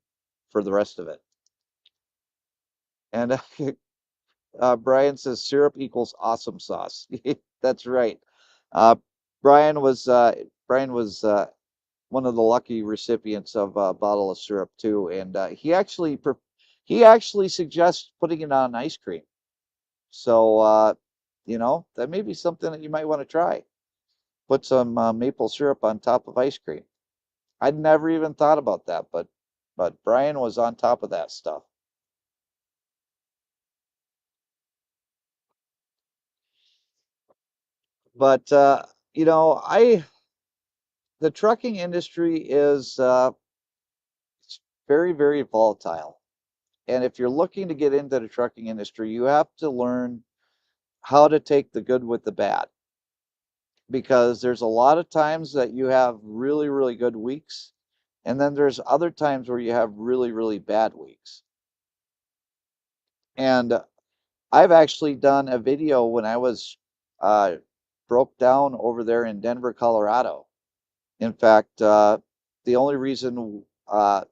D: for the rest of it. And Brian says syrup equals awesome sauce. That's right. Uh, Brian was one of the lucky recipients of a bottle of syrup too, and he actually suggests putting it on ice cream. So that may be something that you might want to try. Put some maple syrup on top of ice cream. I'd never even thought about that, but Brian was on top of that stuff. But I the trucking industry is it's very, very volatile. And if you're looking to get into the trucking industry, you have to learn how to take the good with the bad. Because there's a lot of times that you have really, really good weeks, and then there's other times where you have really, really bad weeks. And I've actually done a video when I was broke down over there in Denver, Colorado. In fact, the only reason I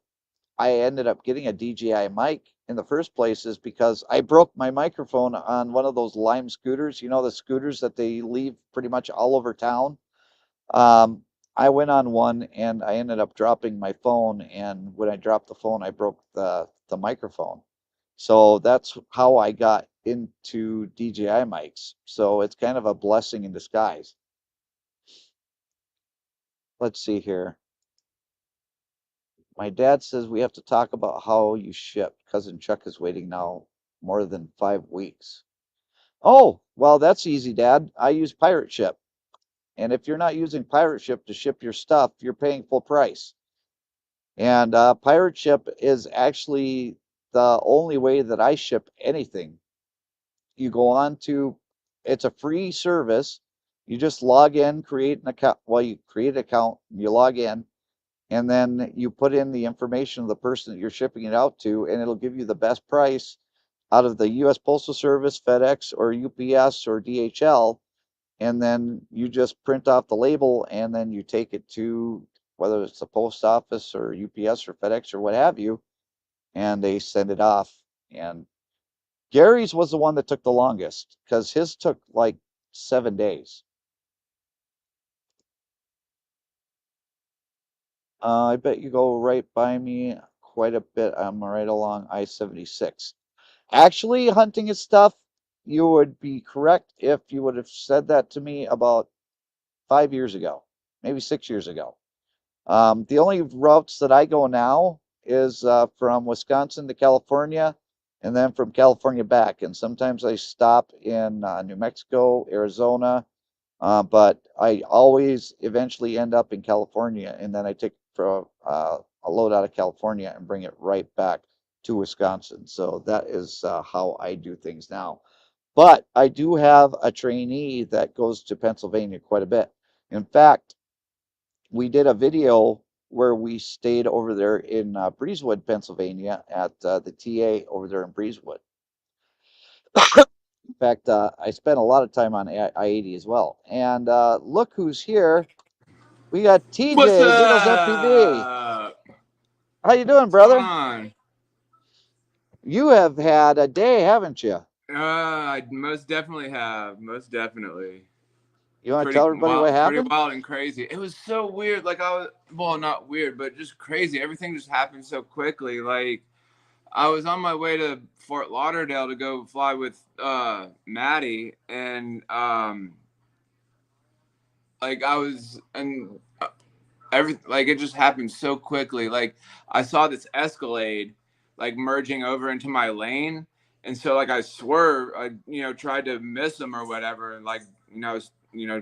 D: ended up getting a DJI mic in the first place is because I broke my microphone on one of those Lime scooters, the scooters that they leave pretty much all over town. Um, I went on one and I ended up dropping my phone, and when I dropped the phone, I broke the microphone. So that's how I got into DJI mics. So it's kind of a blessing in disguise. Let's see here. My dad says we have to talk about how you ship. Cousin Chuck is waiting now more than 5 weeks. Oh, well, that's easy, Dad. I use Pirate Ship. And if you're not using Pirate Ship to ship your stuff, you're paying full price. And Pirate Ship is actually the only way that I ship anything. You go on to, it's a free service. You just log in, create an account. Well, you create an account, you log in, and then you put in the information of the person that you're shipping it out to, and it'll give you the best price out of the U.S. Postal Service, FedEx, or UPS, or DHL. And then you just print off the label, and then you take it to whether it's the post office or UPS or FedEx or what have you, and they send it off. And Gary's was the one that took the longest because his took like 7 days. I bet you go right by me quite a bit. I'm right along I-76. Actually, hunting is stuff. You would be correct if you would have said that to me about 5 years ago, maybe 6 years ago. The only routes that I go now is from Wisconsin to California, and then from California back. And sometimes I stop in New Mexico, Arizona, but I always eventually end up in California, and then I take a load out of California and bring it right back to Wisconsin. So that is how I do things now. But I do have a trainee that goes to Pennsylvania quite a bit. In fact, we did a video where we stayed over there in Breezewood, Pennsylvania at the TA over there in Breezewood. In fact, I spent a lot of time on I-80 as well. And look who's here. We got
C: What's
D: TJ, Diddles FPV.
C: up?
D: How you doing,
C: What's going
D: brother?
C: on?
D: You have had a day, haven't you?
C: I most definitely have. Most definitely.
D: You want to tell everybody what
C: Pretty
D: happened?
C: wild and crazy. It was so weird. Like I was, well, not weird, but just crazy. Everything just happened so quickly. Like I was on my way to Fort Lauderdale to go fly with Maddie, and like I was, and like it just happened so quickly. Like I saw this Escalade like merging over into my lane, and so like I swerved, I tried to miss him or whatever, and like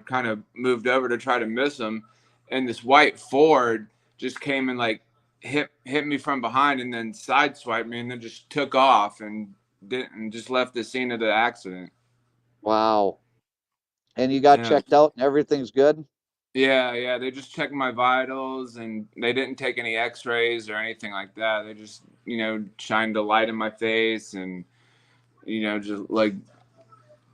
C: kind of moved over to try to miss him, and this white Ford just came and like hit me from behind and then sideswiped me and then just took off and didn't just left the scene of the accident.
D: Wow. And you got
C: Yeah.
D: checked out and everything's good?
C: Yeah. They just checked my vitals and they didn't take any x-rays or anything like that. They just, shined a light in my face and, just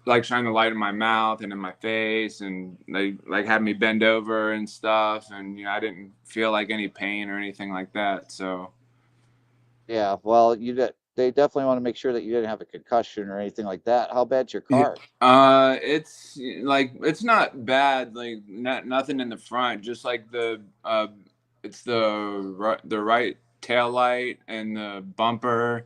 C: like shine the light in my mouth and in my face, and they like had me bend over and stuff. And, I didn't feel like any pain or anything like that. So,
D: Yeah, well, they definitely want to make sure that you didn't have a concussion or anything like that. How bad's your
C: yeah,
D: car?
C: it's like it's not bad, like nothing in the front, just like it's the right tail light and the bumper,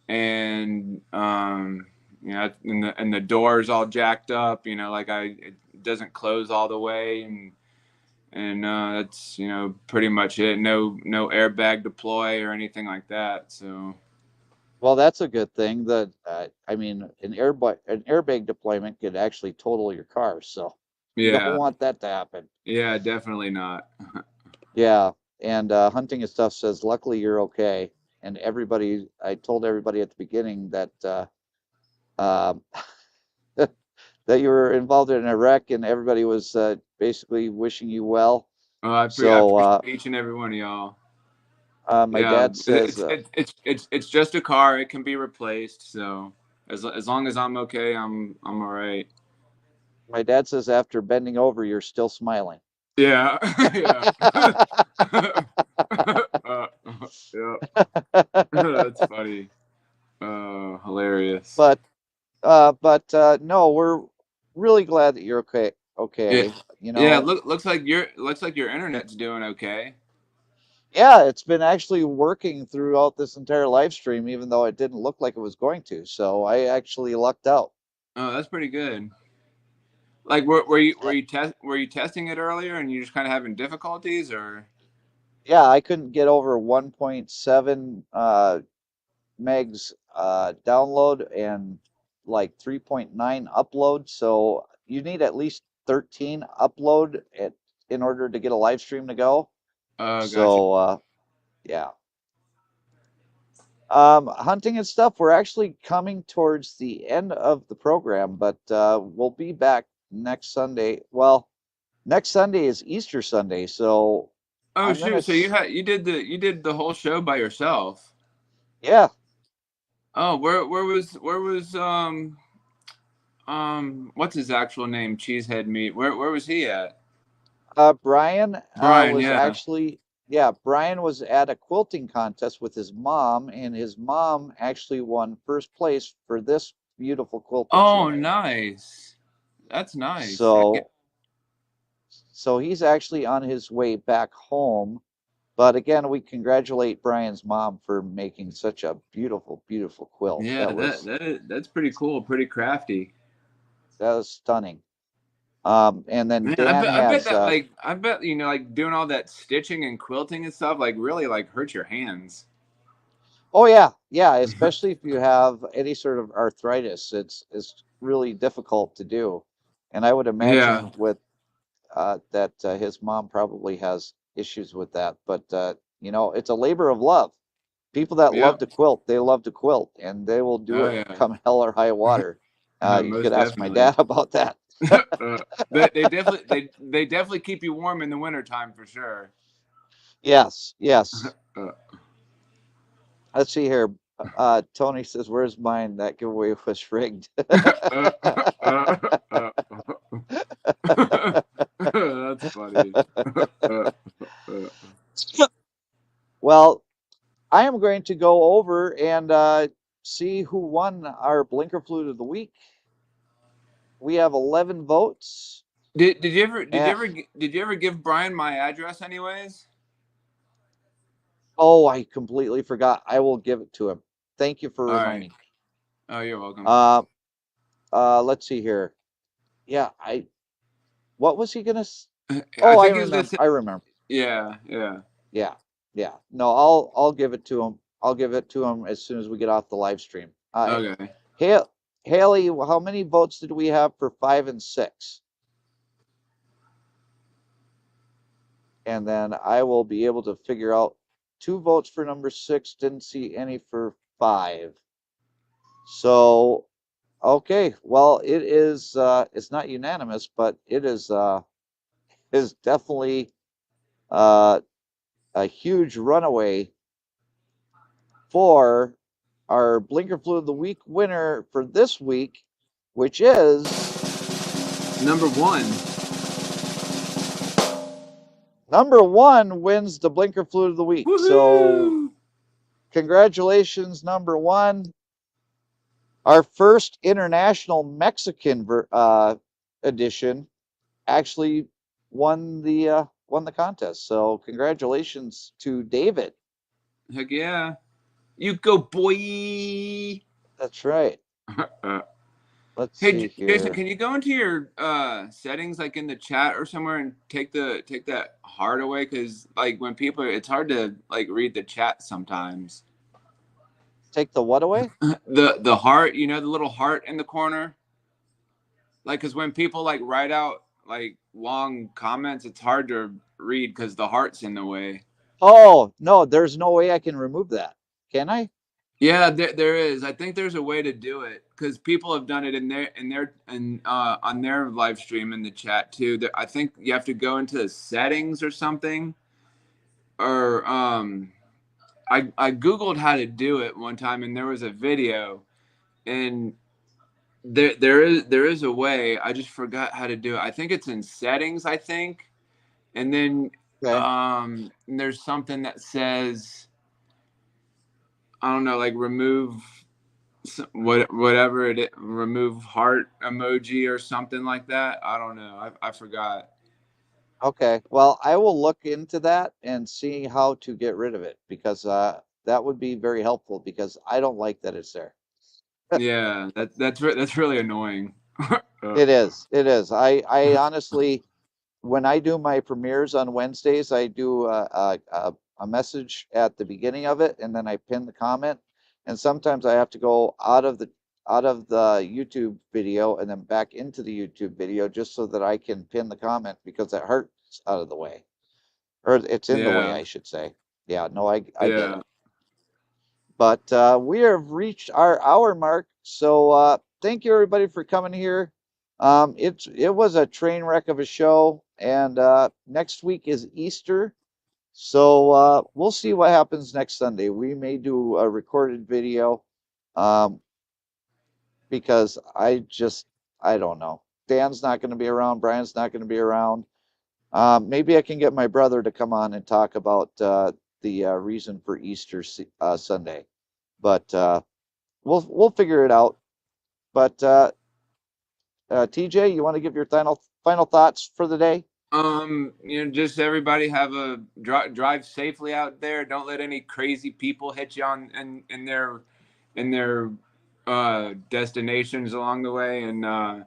C: and and the door's all jacked up, like it doesn't close all the way, and that's pretty much it. No airbag deploy or anything like that. So
D: Well, that's a good thing. I mean, an airbag deployment could actually total your car, so you don't
C: yeah,
D: want that to happen.
C: yeah, definitely not.
D: Yeah, and hunting and stuff says, luckily you're okay. And I told everybody at the beginning that uh, that you were involved in a wreck, and everybody was basically wishing you well.
C: Oh, I
D: So
C: appreciate each and every one of y'all.
D: my
C: Yeah,
D: dad says,
C: it's just a car. It can be replaced. So as long as I'm okay, I'm all right.
D: after bending over, you're still smiling.
C: Yeah, yeah, uh, yeah. That's funny. Hilarious.
D: But no, we're really glad that you're okay.
C: Yeah,
D: Okay, you
C: yeah.
D: know,
C: Looks like your internet's doing okay.
D: yeah, it's been actually working throughout this entire live stream, even though it didn't look like it was going to. So I actually lucked out.
C: Oh, that's pretty good. Like, were you testing it earlier and you're just kind of having difficulties, or?
D: Yeah, I couldn't get over 1.7 megs download and like 3.9 upload. So you need at least 13 upload in order to get a live stream to go.
C: Gotcha.
D: So yeah. Hunting and stuff, we're actually coming towards the end of the program, but we'll be back next Sunday. Well, next Sunday is Easter Sunday, so
C: Oh
D: I'm gonna,
C: shoot! So you did the whole show by yourself?
D: yeah.
C: Oh, where was what's his actual name? Cheesehead Meat. Where was he at?
D: Brian
C: Brian,
D: was
C: yeah.
D: actually, yeah, Brian was at a quilting contest with his mom, and his mom actually won first place for this beautiful quilt that she
C: Oh,
D: made.
C: nice. That's nice.
D: So, so he's actually on his way back home. But again, we congratulate Brian's mom for making such a beautiful, beautiful quilt.
C: Yeah, that's pretty cool. Pretty crafty.
D: That was stunning. And then
C: Man,
D: Dan
C: I bet
D: has,
C: that I bet like doing all that stitching and quilting and stuff like really like hurt your hands.
D: oh yeah, yeah, especially if you have any sort of arthritis, it's really difficult to do. And I would
C: Yeah.
D: imagine with that his mom probably has issues with that. But it's a labor of love. People that love
C: Yep.
D: to quilt, they love to quilt, and they will do
C: Oh
D: it
C: yeah.
D: come hell or high water. You could
C: Most
D: ask my
C: definitely.
D: dad about that.
C: They definitely keep you warm in the wintertime for sure.
D: Yes, yes.
C: Uh,
D: Let's see here. Tony says, "Where's mine? That giveaway was rigged."
C: uh, uh, uh, That's funny.
D: Well, I am going to go over and see who won our blinker flute of the week. We have 11 votes.
C: Did you ever
D: And,
C: did you ever give Brian my address anyways?
D: oh, I completely forgot. I will give it to him. Thank you for
C: All right.
D: reminding.
C: Oh, you're welcome.
D: Let's see here. Yeah, what was he gonna?
C: I
D: Oh, I
C: think he was
D: remember.
C: gonna
D: I remember.
C: yeah.
D: Yeah, yeah. No, I'll give it to him. I'll give it to him as soon as we get off the live stream.
C: Okay.
D: Haley, how many votes did we have for 5 and 6? And then I will be able to figure out 2 votes for number 6. Didn't see any for 5. So, okay. Well, it is. It's not unanimous, but it is definitely a huge runaway for our Blinker Flu of the Week winner for this week, which is
C: Number 1.
D: number 1 wins the Blinker Flu of the Week.
C: Woohoo!
D: So congratulations, number 1. Our first international Mexican edition actually won the contest. So congratulations to David.
C: Heck yeah. You go, boy.
D: That's right. Let's
C: Hey,
D: see here.
C: Jason, can you go into your settings, like in the chat or somewhere, and take that heart away? Because like when people, it's hard to like read the chat sometimes.
D: Take the what away?
C: The heart, the little heart in the corner. Like, because when people like write out like long comments, it's hard to read because the heart's in the way.
D: Oh no, there's no way I can remove that. Can I?
C: Yeah, there is. I think there's a way to do it because people have done it on their live stream in the chat too. I think you have to go into the settings or something. Or I googled how to do it one time, and there was a video, and there is a way. I just forgot how to do it. I think it's in settings. I think, and then there's something that says, I don't know, like remove whatever remove heart emoji or something like that. I don't know. I forgot.
D: Okay. Well, I will look into that and see how to get rid of it because that would be very helpful because I don't like that it's there.
C: Yeah, that's really annoying.
D: It is. It is. I honestly, when I do my premieres on Wednesdays, I do a message at the beginning of it, and then I pin the comment. And sometimes I have to go out of the YouTube video and then back into the YouTube video just so that I can pin the comment because that heart's out of the way, or it's in the way,
C: Yeah.
D: I should say. Yeah. No, I get
C: Yeah.
D: it. But we have reached our hour mark, so thank you everybody for coming here. It was a train wreck of a show, and next week is Easter, so we'll see what happens next Sunday. We may do a recorded video, because I don't know. Dan's not going to be around. Brian's not going to be around. Maybe I can get my brother to come on and talk about the reason for Easter Sunday, but we'll figure it out. But TJ, you want to give your final thoughts for the day?
C: Just everybody have a drive safely out there. Don't let any crazy people hit you on in their destinations along the way, and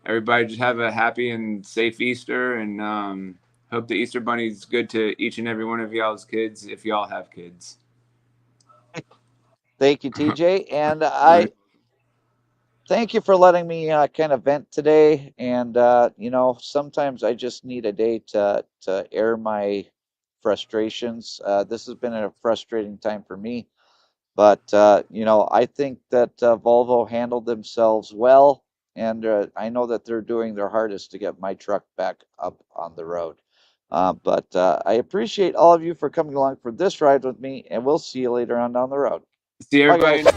C: everybody just have a happy and safe Easter, and hope the Easter Bunny's good to each and every one of y'all's kids if y'all have kids.
D: Thank you, TJ, and I thank you for letting me kind of vent today. And sometimes I just need a day to air my frustrations. This has been a frustrating time for me, but I think that Volvo handled themselves well, and I know that they're doing their hardest to get my truck back up on the road. But I appreciate all of you for coming along for this ride with me, and we'll see you later on down the road.
C: See everybody.
D: Bye, guys.